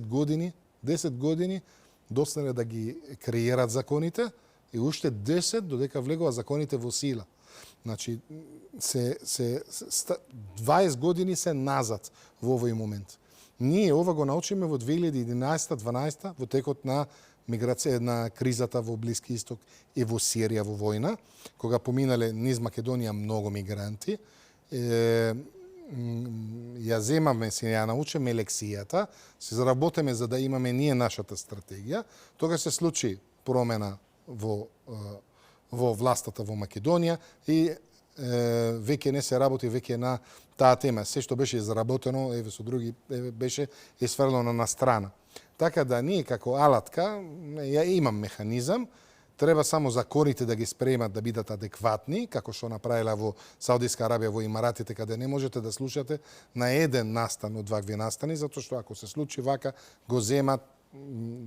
години доцнеле да ги креират законите и уште 10 додека влегува законите во сила. Значи, 20 години се назад во овој момент. Ние ова го научиме во 2011-12 во текот на миграција на кризата во Блиски Исток и во Сирија во војна, кога поминале низ Македонија многу мигранти. Ја земаме, ја научиме лекцијата, се заработеме за да имаме ние нашата стратегија. Тога се случи промена во властата во Македонија и веќе не се работи веќе на таа тема. Се што беше заработено, со други беше исфрлено на страна. Така да ние како алатка, ја имам механизам, треба само законите да ги спремат да бидат адекватни, како што направила во Саудиска Арабија, во Имаратите, каде не можете да слушате на еден настан од вакви настани, затоа што ако се случи вака, го земат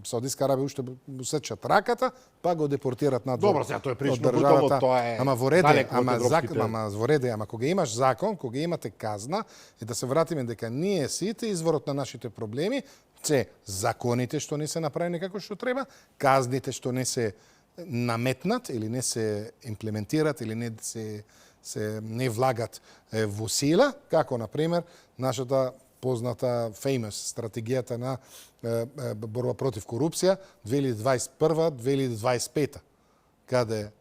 Саудиска Арабија уште му сечат раката, па го депортират надвор. Добро, сега тоа е од прилично државата. брутално, тоа е Ама во реде, далеку од европските. во реде, ама кога имаш закон, кога имате казна, и да се вратиме дека ние сите изворот на нашите проблеми се законите што не се направени како што треба, казните што не се наметнат или не се имплементират или не не влагат во сила, како на пример нашата позната famous стратегијата на борба против корупција 2021-2025, каде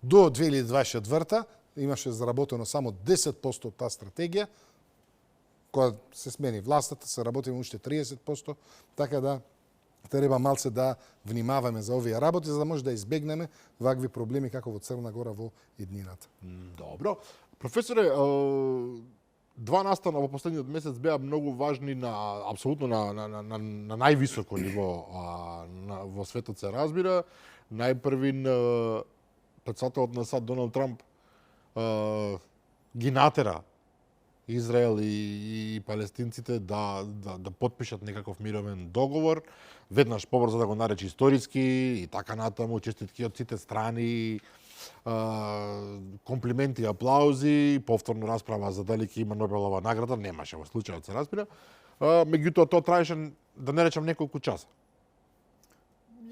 до 2024 имаше заработено само 10% од таа стратегија, кога се смени властата, се работиме уште 30%, така да треба малце да внимаваме за овие работи, за да може да избегнеме вакви проблеми како во Црна Гора во иднината. Добро. Професоре, два настана во последниот месец беа многу важни на апсолутно на највисоко ниво во светот се разбира. Најпрвин претседателот на САД Доналд Трамп ги натера Израел и палестинците да потпишат некаков мировен договор, веднаш побрзо да го нарече историски и така натаму, честитки од сите страни, комплименти, аплаузи, повторно расправа за дали ќе има Нобелова награда, немаше во случајот се разбира. Меѓутоа тоа траеше, да не речам, неколку часа.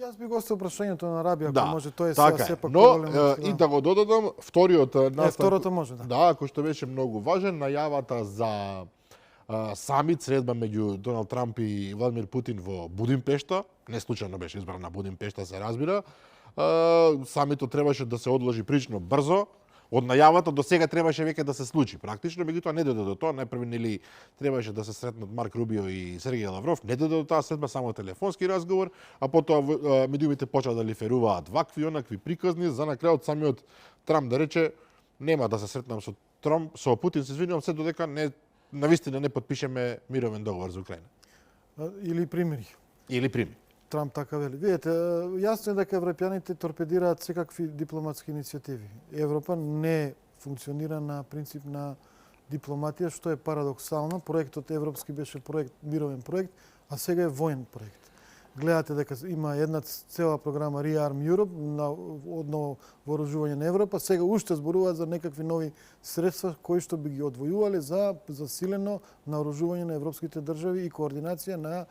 Јас би го оставил прашањето на Арабија, ако Да, може, тоа е така сепак но поголемо. и да го додадам, вториот настан, второто може, да. Да, кој што беше многу важен, најавата за самит, средба меѓу Доналд Трамп и Владимир Путин во Будимпешта, не случајно беше избрана Будимпешта, се разбира. Самитот требаше да се одложи прилично брзо. Од најавата до сега требаше веќе да се случи практично, меѓутоа не дојде до тоа. Најпрви нели требаше да се сретнат Марк Рубио и Сергеј Лавров, не дојде до таа средба, само телефонски разговор, а потоа медиумите почаа да лиферуваат вакви онакви приказни, за на крајот самиот Трамп да рече нема да се сретнам со Путин, се извинувам, се додека навистина не потпишеме мировен договор за Украина. Или примери. Или прими. Трамп така вели. Видете, јасно е дека европјаните торпедираат секакви дипломатски иницијативи. Европа не функционира на принцип на дипломатија, што е парадоксално. Проектот европски беше мировен проект, а сега е воен проект. Гледате дека има една цела програма Rearm Europe на одново вооружување на Европа, сега уште зборуваат за некакви нови средства кои што би ги одвојувале за засилено наоружување на европските држави и координација на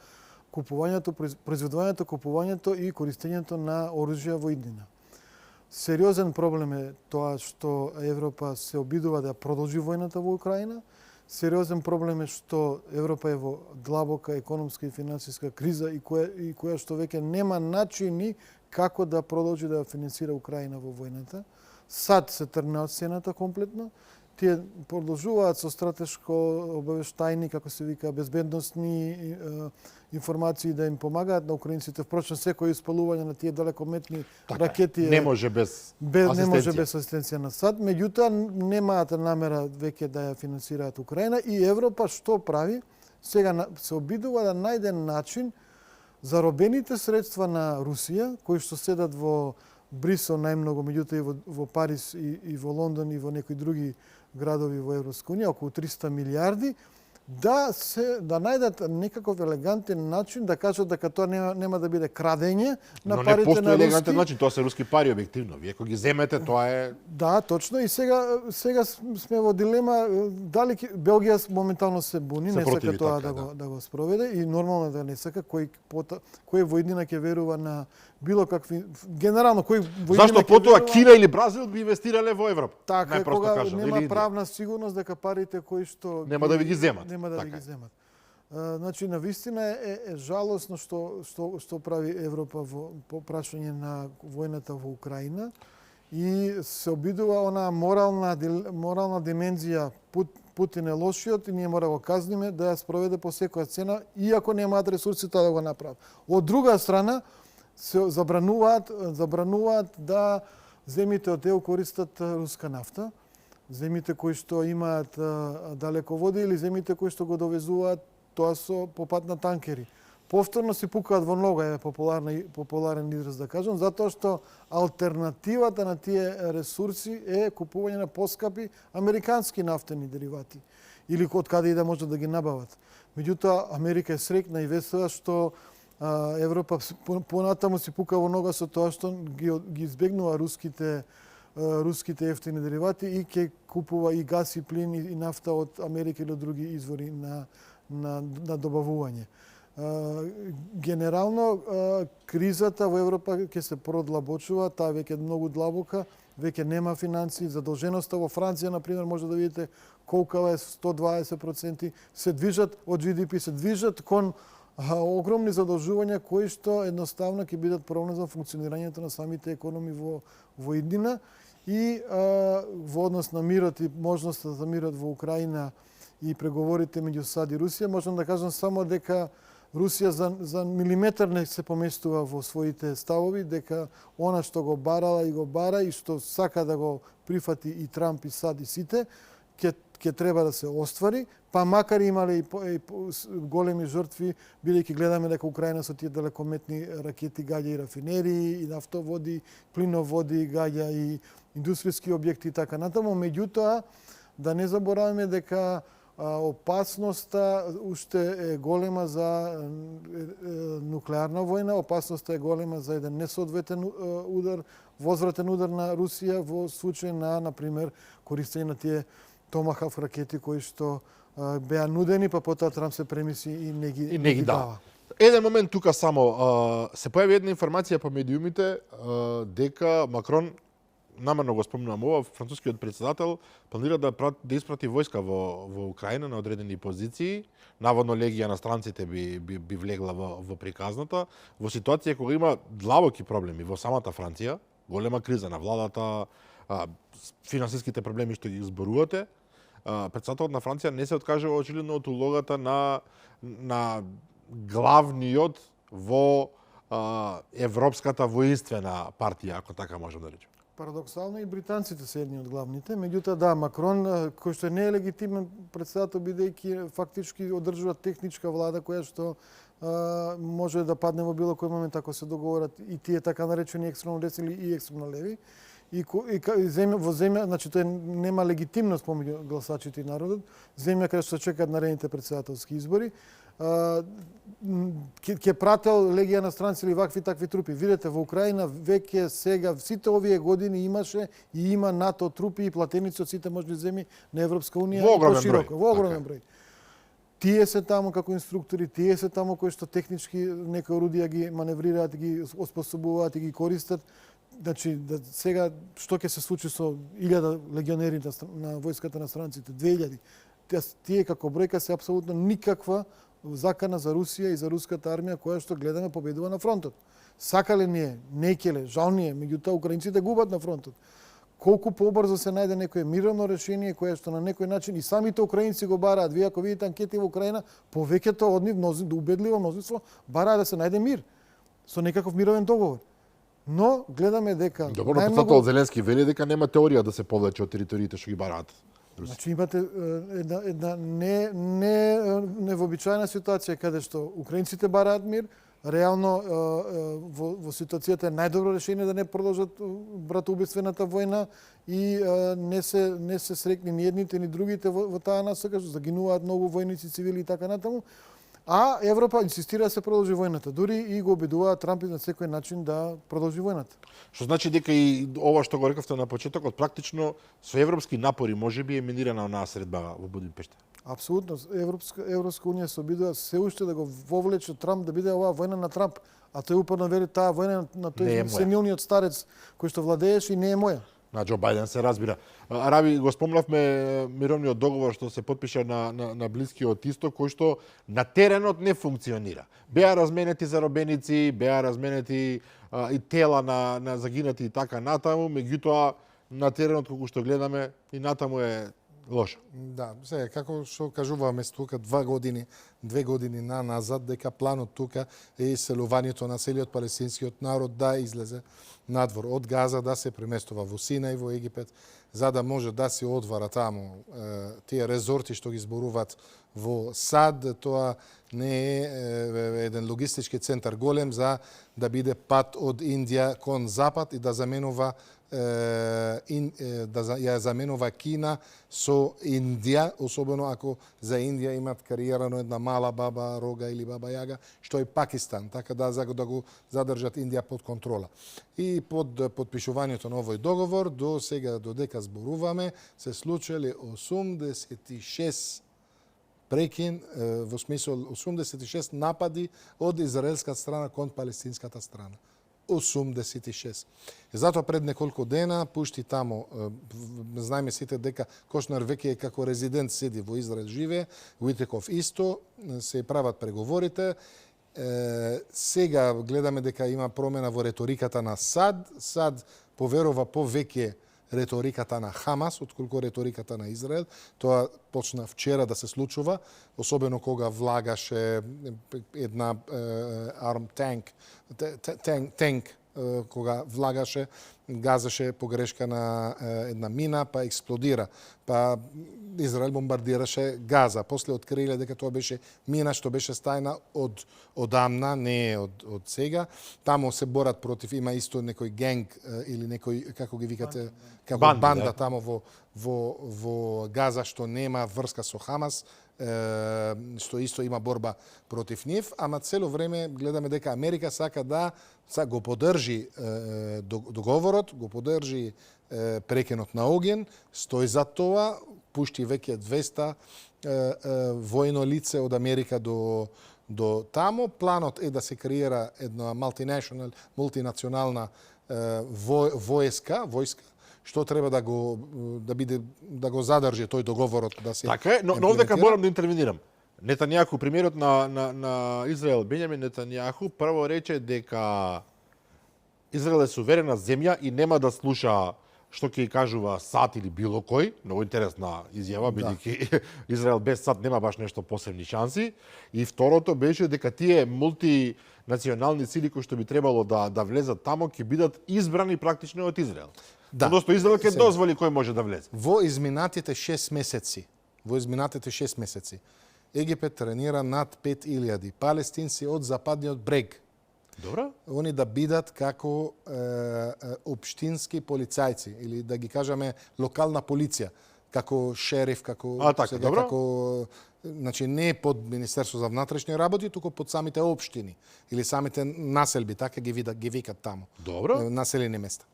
купувањето, произведувањето, купувањето и користењето на оружја во иднина. Сериозен проблем е тоа што Европа се обидува да продолжи војната во Украина. Сериозен проблем е што Европа е во длабока економска и финансиска криза и која што веќе нема начини како да продолжи да финансира Украина во војната. САД се тргна од сцената комплетно. Тие продолжуваат со стратешко обавештајни, како се вика, безбедносни информации да им помагаат на украинците. Впрочем, секој испалување на тие далекометни ракети не може без асистенција на САД. Меѓутоа, немаат намера веќе да ја финансираат Украина и Европа што прави? Сега се обидува да најде начин заробените средства на Русија, кои што седат во Брисел најмногу, меѓутоа и во Париз и во Лондон и во некои други градови во Европска унија, околу 300 милиарди, да најдат некаков елегантен начин да кажат дека тоа нема да биде крадење на парите на руски. Но не постои елегантен начин, тоа се руски пари објективно. Вие кога ги земете, тоа е... Да, точно. И сега сме во дилема дали Белгија моментално се буни, не сака тоа да го спроведе и нормално да не сака кој војдина ќе верува на било какви генерално кој војдина. Зашто потоа Кина или Бразил би инвестирале во Европа? Така, кога нема правна сигурност дека парите кои што нема да ви ги земат. Нема да ви ги земат. Значи, навистина е жалосно што прави Европа по прашање на војната во Украина и се обидува она морална димензија. Путин е лошиот и ние мора да го казниме да ја спроведе по секоја цена, иако немаат ресурси тоа да го направат. Од друга страна, се забрануваат да земите од ЕУ користат руска нафта, земите кои што имаат далеководи или земите кои што го довезуваат тоа по пат на танкери. повторно си пукаат во нога, е популарен израз да кажам, затоа што алтернативата на тие ресурси е купување на поскапи американски нафтени деривати или од каде и да може да ги набават. Меѓутоа, Америка е среќна и весела што Европа понатаму си пука во нога со тоа што ги избегнува руските ефтини деривати и ќе купува и газ и плин и нафта од Америка или од други извори на добавување. Генерално, кризата во Европа ќе се продлабочува, таа веќе е многу длабока, веќе нема финансии, задолженоста во Франција, например, може да видите колкава е 120%, се движат од GDP, се движат кон огромни задолжувања кои што едноставно ќе бидат проблем за функционирањето на самите економии во иднина и во однос на мирот и можноста за мирот во Украина и преговорите меѓу САД и Русија, можам да кажам само дека Русија за милиметар не се поместува во своите ставови, дека она што го барала и го бара и што сака да го прифати и Трамп и САД и сите, ќе треба да се оствари, па макар имале и големи жртви, бидејќи гледаме дека Украина со тие далекометни ракети гаѓа и рафинерии, и нафтоводи, плиноводи, гаѓа и индустријски објекти и така натаму. Меѓутоа, да не забораваме дека опасноста уште е голема за нуклеарна војна, опасноста е голема за еден несоодветен удар, возвратен удар на Русија во случај на, например, користење на тие Томахав ракети кои што беа нудени, па потоа Трамп се премисли и не ги дава. Еден момент тука само се појави една информација по медиумите дека Макрон, намерно го спомнувам ова, францускиот претседател планира да испрати војска во Украина на одредени позиции. Наводно легија на странците би влегла во приказната, во ситуација кога има длабоки проблеми во самата Франција, голема криза на владата, финансиските проблеми што ги зборувате. Претседателот на Франција не се откажува очигледно од улогата на главниот во европската воинствена партија, ако така можам да речем. Парадоксално и британците се едни од главните, меѓутоа да, Макрон, кој што не е легитимен председател, бидејќи фактички одржува техничка влада која што може да падне во било кој момент ако се договорат и тие така наречени екстремно десни и екстремно леви. И во земја, значи тој нема легитимност помеѓу гласачите и народот, земја каде што чекаат наредните председателски избори, ќе прател легија на странци или вакви такви трупи. Видете, во Украина веќе сега, сите овие години имаше и има НАТО трупи и платеници од сите можни земји на Европска Унија во огромен пошироко, број. Во огромен број. Тие се таму како инструктори, тие се таму кои што технички некои орудија ги маневрираат, ги оспособуваат и ги користат. Значи, сега што ќе се случи со 1000 легионери на војската на странците, 2000, тие како бројка се апсолутно никаква закана за Русија и за руската армија која што гледаме победува на фронтот. Сакале ние, некеле, жал ние, меѓутоа украинците губат на фронтот. Колку побрзо се најде некое мирно решение кое што на некој начин и самите украинци го бараат. Вие ако видите анкети во Украина, повеќето од нив, убедливо мнозинство, бараат да се најде мир со некаков мировен договор. Но гледаме дека Добро, председател Зеленски вели дека нема теорија да се повлече од териториите што ги бараат. Значи имате една невообичаена ситуација каде што украинците бараат мир, реално во ситуацијата е најдобро решение да не продолжат братоубиствената војна и не се срекни ни едните ни другите во таа насока, што загинуваат многу војници, цивили и така натаму. А Европа инсистира да се продолжи војната. Дури и го обидуваат Трамп на секој начин да продолжи војната. Што значи дека и ова што го рековте на почетокот, практично со европски напори можеби е минирана онаа средба во Будимпешта. Апсолутно. Европска унија се обидува се уште да го вовлече Трамп, да биде оваа војна на Трамп. А тој упорно вели таа војна на тој сенилниот старец кој што владееше и не е моја. На Џо Бајден се разбира. Раби, го спомнавме мировниот договор што се потпиша на Блискиот Исток, кој што на теренот не функционира. Беа разменети заробеници, беа разменети и тела на загинати и така натаму, меѓутоа на теренот колку што гледаме и натаму е лошо. Да, сега како што кажуваме тука 2 години назад дека планот тука е иселувањето на целиот палестинскиот народ да излезе надвор од Газа да се преместува во Синај во Египет, за да може да се отвара таму тие резорти што ги зборуваат во Сад. Тоа не е еден логистички центар голем за да биде пат од Индија кон Запад и да заменува да ја заменува Кина со Индија, особено ако за Индија имат кариерано една мала баба Рога или баба Јага, што е Пакистан, така да го задржат Индија под контрола. И под подпишувањето на овој договор, до сега, додека зборуваме, се случили 86 прекин, во смисол 86 напади од израелска страна кон палестинската страна. 86. И затоа пред неколку дена пушти таму, знаеме сите дека Кошнар веќе како резидент седи во Израел живее, Уитеков исто, се прават преговорите. Сега гледаме дека има промена во реториката на Сад. Сад поверува повеќе реториката на Хамас, отколку реториката на Израел. Тоа почна вчера да се случува, особено кога влагаше една арм танк, кога влагаше, газеше погрешка на една мина, па експлодира. Па Израел бомбардираше Газа. После откриле дека тоа беше мина што беше стајна од одамна, не од сега. Таму се борат против, има исто некој генг или некој, како ги викате, како банда таму во Газа што нема врска со Хамас, што исто има борба против нив, ама цело време гледаме дека Америка сака да го поддржи договорот, го поддржи прекинот на оген, стои за тоа, пушти веќе 200 војно лице од Америка до тамо. Планот е да се креира една мултинационална војска, што треба да го задржи тој договорот да се. Така е, но овдека морам да интервенирам. Нетањаху, премиерот на Израел, Бенјамин Нетањаху, прво рече дека Израел е суверена земја и нема да слуша што ќе кажува Сад или било кој. Много интересна изјава, бидејќи Израел без Сад нема баш нешто посебни шанси. И второто беше дека тие мултинационални сили кои што би требало да влезат тамо ќе бидат избрани практично од Израел. Да. Одnosno Израел ќе дозволи кој може да влезе. Во изминатите 6 месеци, Египет тренира над 5000 палестинци од западниот брег. Добро. Они да бидат како општински полицајци или да ги кажеме локална полиција, како шериф, како значи не под Министерство за внатрешни работи, туку под самите општини или самите населби, така ги викат таму. Добро. Населени места.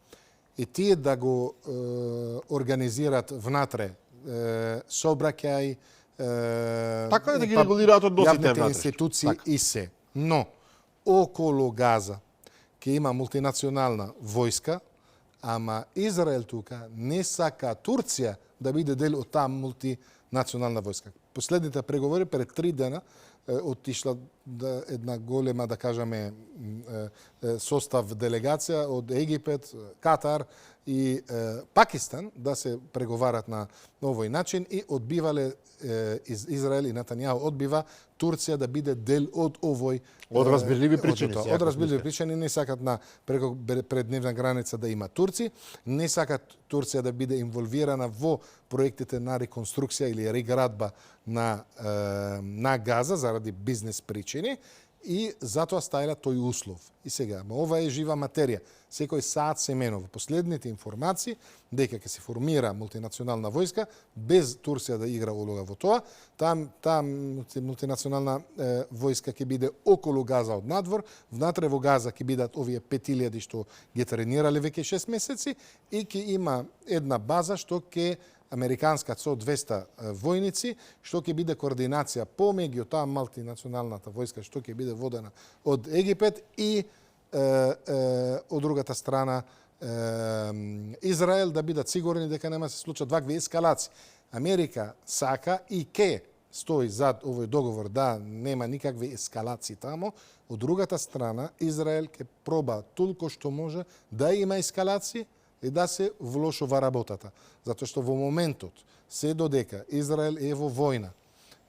И тие да го организираат внатре сообраќај, така е да ги регулираат односите јавните институции така. И се. Но околу Газа ќе има мултинационална војска, ама Израел тука не сака Турција да биде дел од таа мултинационална војска. Последните преговори пред 3 дена отишла една голема, да кажеме, состав делегација од Египет, Катар и Пакистан да се преговарат на овој начин и одбивале Израел и Нетањаху одбива Турција да биде дел од овој од разбирливи причини. Од разбирливи причини не сакат на преко преднивна граница да има турци, не сакат Турција да биде инволвирана во проектите на реконструкција или реградба на Газа заради бизнес причини и затоа стајала тој услов. И сега, ова е жива материја. Секој саат се менува. Последните информации дека ќе се формира мултинационална војска без Турција да игра улога во тоа. Таа мултинационална војска ќе биде околу Газа од надвор, внатре во Газа ќе бидат овие 5000 што ги тренирале веќе 6 месеци и ќе има една база што ќе американска со 200 војници, што ќе биде координација помеѓу таа мултинационалната војска што ќе биде водена од Египет и од другата страна Израел да бидат сигурни дека нема се случат вакви ескалации. Америка сака и ке стои зад овој договор да нема никакви ескалации тамо. Од другата страна Израел ќе проба толку што може да има ескалации и да се влошува работата. Затоа што во моментот, се додека Израел е во војна,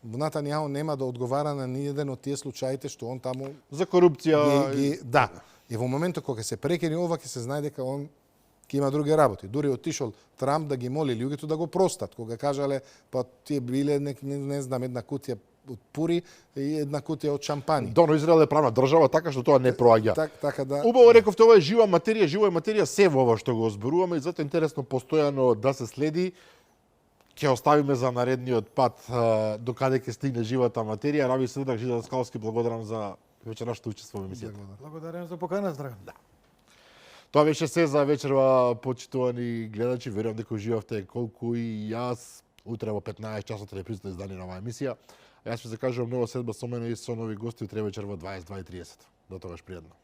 Нетањаху нема да одговара на ниеден од тие случаите што он таму за корупција. Да. И во моментот кога се прекини ова, ќе се знае дека он ќе има други работи. Дури отишол Трамп да ги моли луѓето да го простат, кога кажале, па тие биле не знам една кутија од пури и една кутија од шампани. Доно Израел е правна држава, така што тоа не проаѓа. Така да. Убаво рековте, ова е жива материја се во ова што го зборуваме и затоа е интересно постојано да се следи. Ќе оставиме за наредниот пат до каде ќе стигне живата материја. Раби Седак Жидаскалски, благодарам за вечерашното учество во емисијата. Благодарам за покана, Драган. Да. Тоа беше се за вечерва, почитувани гледачи. Верувам дека уживавте колку и јас. Утре во 15 часот репризата издание на оваа емисија. Јас ќе се кажувам нова седба со мене и со нови гости утре вечер во 22:30. До тогаш пријатно.